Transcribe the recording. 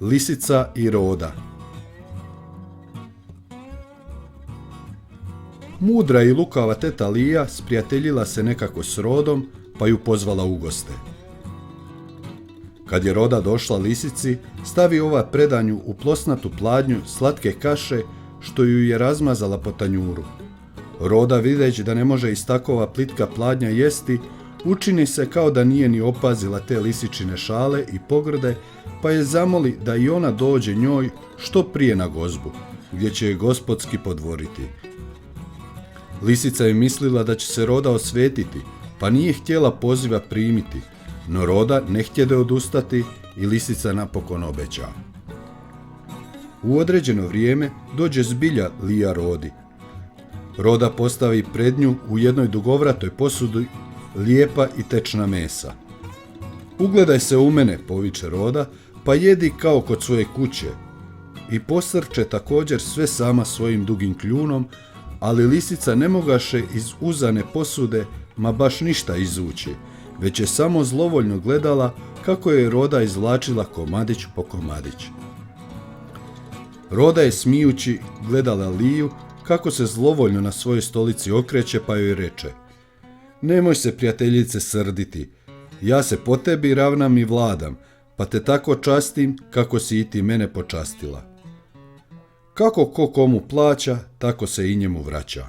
Lisica i Roda. Mudra i lukava teta Lija sprijateljila se nekako s Rodom, pa ju pozvala u goste. Kad je Roda došla lisici, stavi ova predanju u plosnatu pladnju slatke kaše, što ju je razmazala po tanjuru. Roda, videći da ne može iz takova plitka pladnja jesti, učini se kao da nije ni opazila te lisičine šale i pogrde, pa je zamoli da i ona dođe njoj što prije na gozbu, gdje će je gospodski podvoriti. Lisica je mislila da će se Roda osvetiti, pa nije htjela poziva primiti, no Roda ne htjede odustati i lisica napokon obeća. U određeno vrijeme dođe zbilja Lija Rodi. Roda postavi pred nju u jednoj dugovratoj posudi lijepa i tečna mesa. Ugledaj se u mene, poviče Roda, pa jedi kao kod svoje kuće. I posrče također sve sama svojim dugim kljunom, ali lisica ne mogaše iz uzane posude ma baš ništa izući, već je samo zlovoljno gledala kako je Roda izvlačila komadić po komadić. Roda je smijući gledala Liju kako se zlovoljno na svojoj stolici okreće, pa joj reče: nemoj se, prijateljice, srditi, ja se po tebi ravnam i vladam, pa te tako častim kako si i ti mene počastila. Kako ko komu plaća, tako se i njemu vraća.